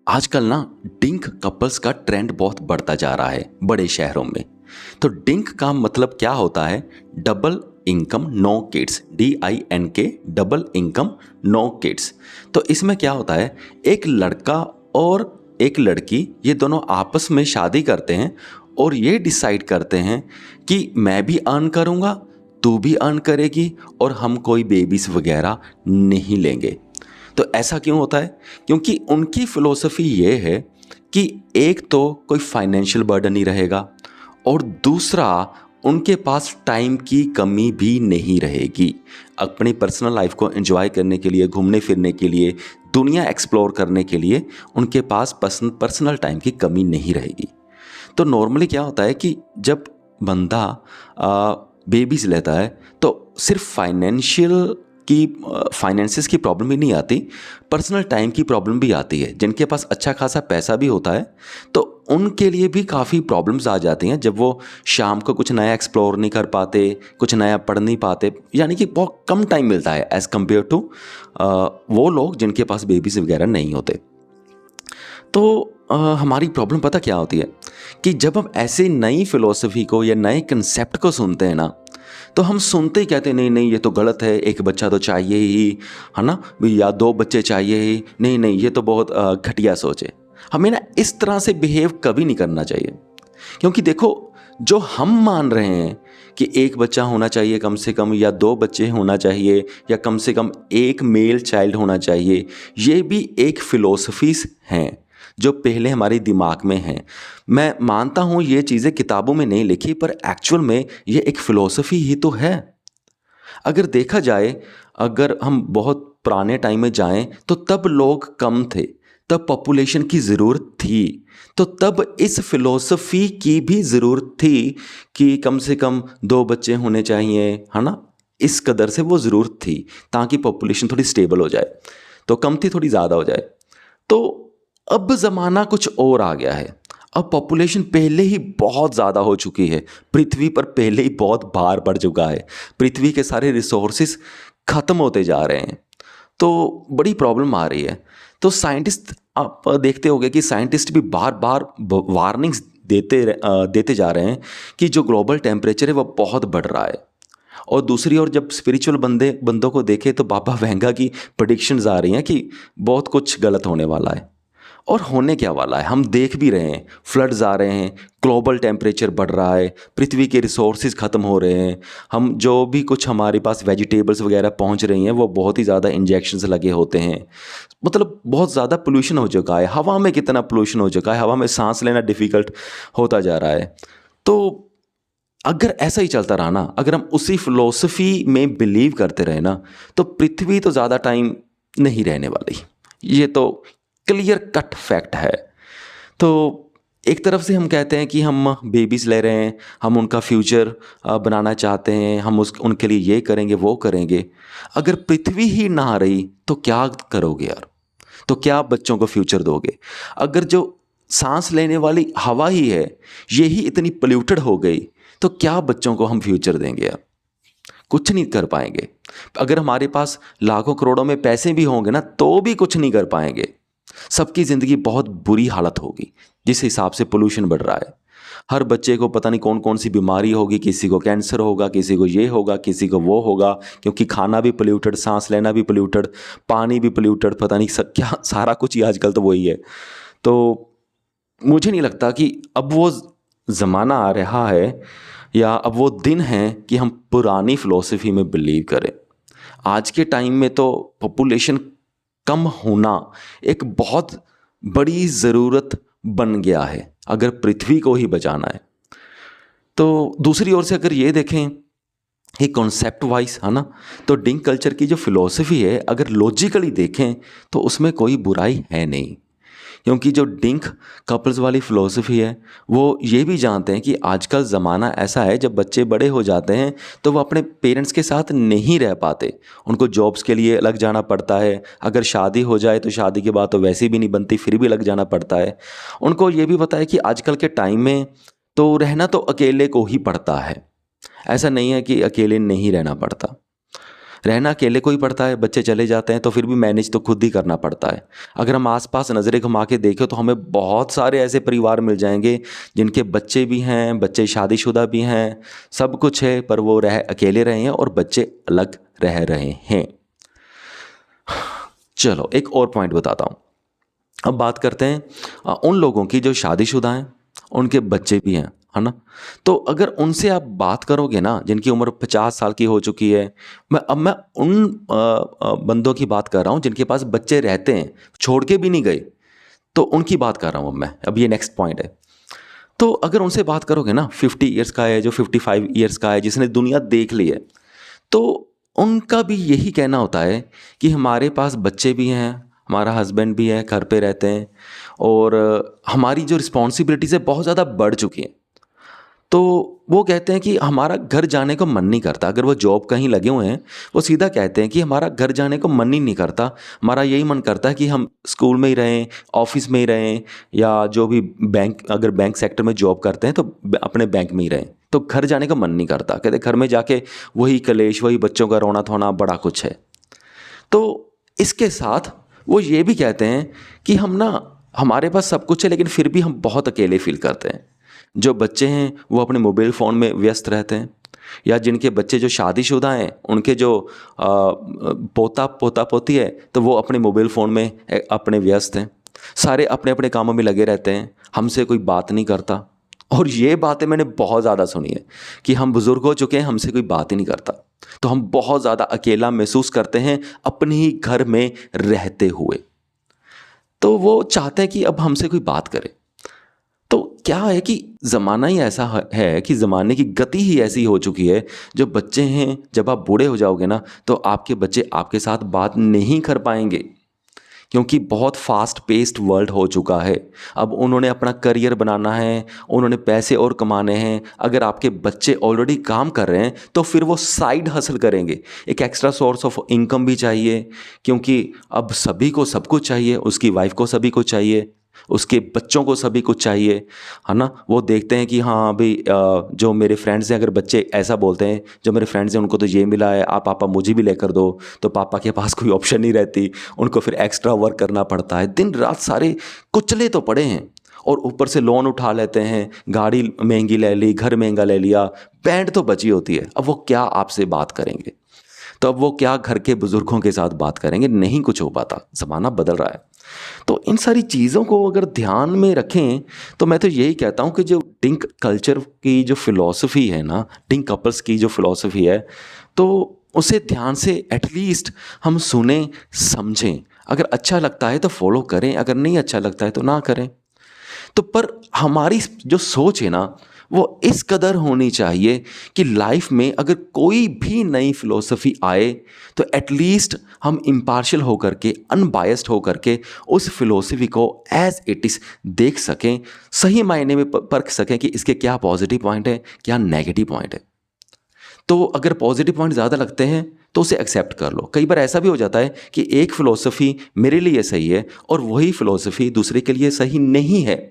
आजकल ना drink couples का ट्रेंड बहुत बढ़ता जा रहा है बड़े शहरों में। तो डिंक का मतलब क्या होता है? Double income no kids, DINK, double income no kids. तो इसमें क्या होता है, एक लड़का और एक लड़की ये दोनों आपस में शादी करते हैं और ये डिसाइड करते हैं कि मैं भी अर्न करूँगा, तू भी अर्न करेगी और हम कोई बेबीज वगैरह नहीं लेंगे। तो ऐसा क्यों होता है? क्योंकि उनकी फ़िलॉसफ़ी ये है कि एक तो कोई फाइनेंशियल बर्डन नहीं रहेगा और दूसरा उनके पास टाइम की कमी भी नहीं रहेगी। अपनी पर्सनल लाइफ को एंजॉय करने के लिए, घूमने फिरने के लिए, दुनिया एक्सप्लोर करने के लिए उनके पास पर्सनल टाइम की कमी नहीं रहेगी। तो नॉर्मली क्या होता है कि जब बंदा बेबीज़ लेता है तो सिर्फ फाइनेंसिस की प्रॉब्लम ही नहीं आती, पर्सनल टाइम की प्रॉब्लम भी आती है। जिनके पास अच्छा खासा पैसा भी होता है तो उनके लिए भी काफ़ी प्रॉब्लम्स आ जाती हैं जब वो शाम को कुछ नया एक्सप्लोर नहीं कर पाते, कुछ नया पढ़ नहीं पाते, यानी कि बहुत कम टाइम मिलता है एज़ कम्पेयर टू वो लोग जिनके पास बेबीज़ वगैरह नहीं होते। तो हमारी प्रॉब्लम पता क्या होती है कि जब हम ऐसे नई फ़िलॉसफ़ी को या नए कंसेप्ट को सुनते हैं ना, तो हम सुनते ही कहते हैं नहीं नहीं ये तो गलत है, एक बच्चा तो चाहिए ही, है ना? या 2 बच्चे चाहिए ही, नहीं नहीं ये तो बहुत घटिया सोच है। हमें ना इस तरह से बिहेव कभी नहीं करना चाहिए। क्योंकि देखो, जो हम मान रहे हैं कि एक बच्चा होना चाहिए कम से कम, या 2 बच्चे होना चाहिए, या कम से कम एक मेल चाइल्ड होना चाहिए, ये भी एक फ़िलॉसफ़ीज़ हैं जो पहले हमारे दिमाग में हैं। मैं मानता हूँ ये चीज़ें किताबों में नहीं लिखी, पर एक्चुअल में ये एक फ़िलॉसफ़ी ही तो है। अगर देखा जाए, अगर हम बहुत पुराने टाइम में जाएँ तो तब लोग कम थे, तब पॉपुलेशन की ज़रूरत थी। तो तब इस फ़िलॉसफ़ी की भी ज़रूरत थी कि कम से कम 2 बच्चे होने चाहिए, है ना? इस कदर से वो ज़रूरत थी ताकि पॉपुलेशन थोड़ी स्टेबल हो जाए। तो कम थी, थोड़ी ज़्यादा हो जाए। तो अब ज़माना कुछ और आ गया है। अब पॉपुलेशन पहले ही बहुत ज़्यादा हो चुकी है। पृथ्वी पर पहले ही बहुत भार पड़ चुका है। पृथ्वी के सारे रिसोर्सेज ख़त्म होते जा रहे हैं। तो बड़ी प्रॉब्लम आ रही है। तो साइंटिस्ट, आप देखते होंगे कि साइंटिस्ट भी बार-बार वार्निंग्स देते जा रहे हैं कि जो ग्लोबल टेम्परेचर है वो बहुत बढ़ रहा है। और दूसरी ओर जब स्पिरिचुअल बंदों को देखें तो बाबा वेंगा की प्रेडिक्शंस आ रही हैं कि बहुत कुछ गलत होने वाला है। और होने क्या वाला है हम देख भी रहे हैं, फ्लड्स आ रहे हैं, ग्लोबल टेम्परेचर बढ़ रहा है, पृथ्वी के रिसोर्सेज ख़त्म हो रहे हैं। हम जो भी कुछ हमारे पास वेजिटेबल्स वगैरह पहुंच रही हैं वो बहुत ही ज़्यादा इंजेक्शंस लगे होते हैं। मतलब बहुत ज़्यादा पोल्यूशन हो चुका है। हवा में कितना पोल्यूशन हो चुका है, हवा में सांस लेना डिफ़िकल्ट होता जा रहा है। तो अगर ऐसा ही चलता रहा ना, अगर हम उसी फिलॉसफी में बिलीव करते रहे ना, तो पृथ्वी तो ज़्यादा टाइम नहीं रहने वाली। ये तो क्लियर कट फैक्ट है। तो एक तरफ से हम कहते हैं कि हम बेबीज़ ले रहे हैं, हम उनका फ्यूचर बनाना चाहते हैं, हम उनके लिए ये करेंगे वो करेंगे। अगर पृथ्वी ही ना रही तो क्या करोगे यार? तो क्या बच्चों को फ्यूचर दोगे? अगर जो सांस लेने वाली हवा ही है ये ही इतनी पोल्यूटेड हो गई तो क्या बच्चों को हम फ्यूचर देंगे यार? कुछ नहीं कर पाएंगे। अगर हमारे पास लाखों करोड़ों में पैसे भी होंगे ना तो भी कुछ नहीं कर पाएंगे। सबकी ज़िंदगी बहुत बुरी हालत होगी जिस हिसाब से पोल्यूशन बढ़ रहा है। हर बच्चे को पता नहीं कौन कौन सी बीमारी होगी, किसी को कैंसर होगा, किसी को ये होगा, किसी को वो होगा, क्योंकि खाना भी पोल्यूटेड, सांस लेना भी पोल्यूटेड, पानी भी पोल्यूटेड, पता नहीं क्या सारा कुछ ही आजकल तो वही है। तो मुझे नहीं लगता कि अब वो ज़माना आ रहा है या अब वो दिन हैं कि हम पुरानी फ़िलॉसफ़ी में बिलीव करें। आज के टाइम में तो पॉपुलेशन कम होना एक बहुत बड़ी ज़रूरत बन गया है अगर पृथ्वी को ही बचाना है। तो दूसरी ओर से अगर ये देखें कि कॉन्सेप्ट वाइज, है ना, तो डिंक कल्चर की जो फ़िलॉसफ़ी है अगर लॉजिकली देखें तो उसमें कोई बुराई है नहीं। क्योंकि जो डिंक कपल्स वाली फ़िलॉसफ़ी है वो ये भी जानते हैं कि आजकल ज़माना ऐसा है जब बच्चे बड़े हो जाते हैं तो वो अपने पेरेंट्स के साथ नहीं रह पाते, उनको जॉब्स के लिए अलग जाना पड़ता है। अगर शादी हो जाए तो शादी के बाद तो वैसे भी नहीं बनती, फिर भी अलग जाना पड़ता है। उनको ये भी पता है कि आजकल के टाइम में तो रहना तो अकेले को ही पड़ता है, ऐसा नहीं है कि अकेले नहीं रहना पड़ता। रहना अकेले को ही पड़ता है, बच्चे चले जाते हैं तो फिर भी मैनेज तो खुद ही करना पड़ता है। अगर हम आस-पास नज़रें घुमा के देखें तो हमें बहुत सारे ऐसे परिवार मिल जाएँगे जिनके बच्चे भी हैं, बच्चे शादीशुदा भी हैं, सब कुछ है पर वो अकेले रहे हैं और बच्चे अलग रह रहे हैं। चलो एक और पॉइंट बताता हूँ। अब बात करते हैं उन लोगों की जो शादीशुदा हैं, उनके बच्चे भी हैं, है ना? तो अगर उनसे आप बात करोगे ना जिनकी उम्र 50 साल की हो चुकी है, मैं उन बंदों की बात कर रहा हूँ जिनके पास बच्चे रहते हैं, छोड़ के भी नहीं गए, तो उनकी बात कर रहा हूँ अब मैं। अब ये नेक्स्ट पॉइंट है। तो अगर उनसे बात करोगे ना 50 ईयर्स का है, जो 55 ईयर्स का है, जिसने दुनिया देख ली है, तो उनका भी यही कहना होता है कि हमारे पास बच्चे भी हैं, हमारा हस्बैंड भी है, घर पे रहते हैं और हमारी जो रिस्पॉन्सिबिलिटीज़ है बहुत ज़्यादा बढ़ चुकी हैं। तो वो कहते हैं कि हमारा घर जाने को मन नहीं करता। अगर वो जॉब कहीं लगे हुए हैं, वो सीधा कहते हैं कि हमारा घर जाने को मन ही नहीं करता। हमारा यही मन करता है कि हम स्कूल में ही रहें, ऑफ़िस में ही रहें या जो भी अगर बैंक सेक्टर में जॉब करते हैं तो अपने बैंक में ही रहें। तो घर जाने का मन नहीं करता। कहते घर में जाके वही कलेश, वही बच्चों का रोना-धोना बड़ा कुछ है। तो इसके साथ वो ये भी कहते हैं कि हमारे पास सब कुछ है लेकिन फिर भी हम बहुत अकेले फ़ील करते हैं। जो बच्चे हैं वो अपने मोबाइल फ़ोन में व्यस्त रहते हैं या जिनके बच्चे जो शादीशुदा हैं उनके जो पोता-पोती है तो वो अपने मोबाइल फ़ोन में अपने व्यस्त हैं। सारे अपने-अपने कामों में लगे रहते हैं, हमसे कोई बात नहीं करता। और ये बातें मैंने बहुत ज़्यादा सुनी है कि हम बुज़ुर्ग हो चुके हैं, हमसे कोई बात ही नहीं करता। तो हम बहुत ज़्यादा अकेला महसूस करते हैं अपने ही घर में रहते हुए। तो वो चाहते हैं कि अब हमसे कोई बात करे। तो क्या है कि ज़माना ही ऐसा है कि ज़माने की गति ही ऐसी हो चुकी है, जो बच्चे हैं जब आप बूढ़े हो जाओगे ना तो आपके बच्चे आपके साथ बात नहीं कर पाएँगे। क्योंकि बहुत फास्ट पेस्ड वर्ल्ड हो चुका है। अब उन्होंने अपना करियर बनाना है, उन्होंने पैसे और कमाने हैं। अगर आपके बच्चे ऑलरेडी काम कर रहे हैं तो फिर वो साइड हसल करेंगे। एक एक्स्ट्रा सोर्स ऑफ इनकम भी चाहिए क्योंकि अब सभी को सब कुछ चाहिए, उसकी वाइफ़ को सभी कुछ चाहिए, उसके बच्चों को सभी कुछ चाहिए, है ना? वो देखते हैं कि हाँ भई जो मेरे फ्रेंड्स हैं, अगर बच्चे ऐसा बोलते हैं, जो मेरे फ्रेंड्स हैं उनको तो ये मिला है, आप पापा मुझे भी लेकर दो, तो पापा के पास कोई ऑप्शन नहीं रहती, उनको फिर एक्स्ट्रा वर्क करना पड़ता है। दिन रात सारे कुचले तो पड़े हैं और ऊपर से लोन उठा लेते हैं, गाड़ी महँगी ले ली, घर महँगा ले लिया, बैंड तो बची होती है। अब वो क्या आपसे बात करेंगे? तो अब वो क्या घर के बुज़ुर्गों के साथ बात करेंगे? नहीं कुछ हो पाता, ज़माना बदल रहा है। तो इन सारी चीज़ों को अगर ध्यान में रखें तो मैं तो यही कहता हूँ कि जो डिंक कल्चर की जो फ़िलॉसफ़ी है ना, डिंक कपल्स की जो फ़िलॉसफ़ी है, तो उसे ध्यान से एटलीस्ट हम सुनें, समझें। अगर अच्छा लगता है तो फ़ॉलो करें, अगर नहीं अच्छा लगता है तो ना करें। तो पर हमारी जो सोच है ना वो इस कदर होनी चाहिए कि लाइफ में अगर कोई भी नई फ़िलॉसफ़ी आए तो एटलीस्ट हम इम्पार्शियल होकर के, अनबायस्ड होकर के उस फ़िलॉसफ़ी को एज़ इट इज़ देख सकें, सही मायने में परख सकें कि इसके क्या पॉजिटिव पॉइंट है, क्या नेगेटिव पॉइंट है। तो अगर पॉजिटिव पॉइंट ज़्यादा लगते हैं तो उसे एक्सेप्ट कर लो। कई बार ऐसा भी हो जाता है कि एक फ़िलॉसफ़ी मेरे लिए सही है और वही फ़िलॉसफ़ी दूसरे के लिए सही नहीं है।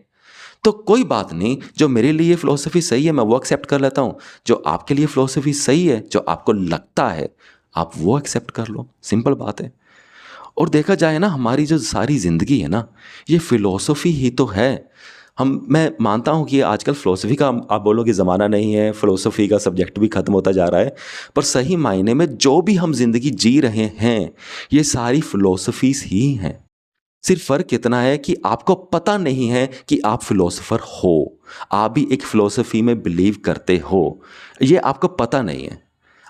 तो कोई बात नहीं, जो मेरे लिए फ़िलॉसफ़ी सही है मैं वो एक्सेप्ट कर लेता हूँ। जो आपके लिए फ़िलॉसफ़ी सही है, जो आपको लगता है, आप वो एक्सेप्ट कर लो, सिंपल बात है। और देखा जाए ना हमारी जो सारी ज़िंदगी है ना, ये फ़िलॉसफ़ी ही तो है। मैं मानता हूँ कि आजकल फ़िलॉसफ़ी का आप बोलोगे ज़माना नहीं है, फ़िलॉसफ़ी का सब्जेक्ट भी ख़त्म होता जा रहा है। पर सही मायने में जो भी हम ज़िंदगी जी रहे हैं, ये सारी फ़िलॉसफ़ीज़ ही हैं। सिर्फ फ़र्क इतना है कि आपको पता नहीं है कि आप फ़िलॉसफ़र हो। आप भी एक फ़िलॉसफ़ी में बिलीव करते हो। ये आपको पता नहीं है।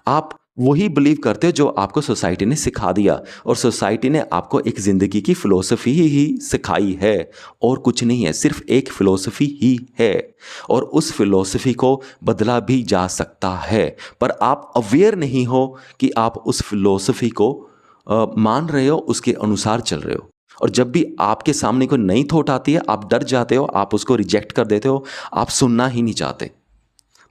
आप वही बिलीव करते हो जो आपको सोसाइटी ने सिखा दिया और सोसाइटी ने आपको एक ज़िंदगी की फ़िलॉसफ़ी ही सिखाई है और कुछ नहीं है, सिर्फ एक फ़िलॉसफ़ी ही है और उस फ़िलॉसफ़ी को बदला भी जा सकता है। पर आप अवेयर नहीं हो कि आप उस फ़िलॉसफ़ी को मान रहे हो, उसके अनुसार चल रहे हो। और जब भी आपके सामने कोई नई थॉट आती है, आप डर जाते हो, आप उसको रिजेक्ट कर देते हो, आप सुनना ही नहीं चाहते।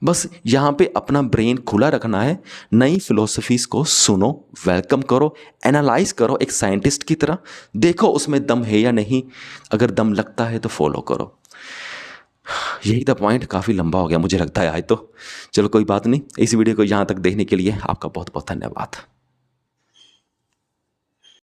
बस यहाँ पे अपना ब्रेन खुला रखना है, नई फ़िलॉसफ़ीज़ को सुनो, वेलकम करो, एनालाइज़ करो एक साइंटिस्ट की तरह, देखो उसमें दम है या नहीं, अगर दम लगता है तो फॉलो करो। यही था पॉइंट, काफ़ी लंबा हो गया मुझे लगता है आज तो। चलो कोई बात नहीं, इस वीडियो को यहाँ तक देखने के लिए आपका बहुत-बहुत धन्यवाद।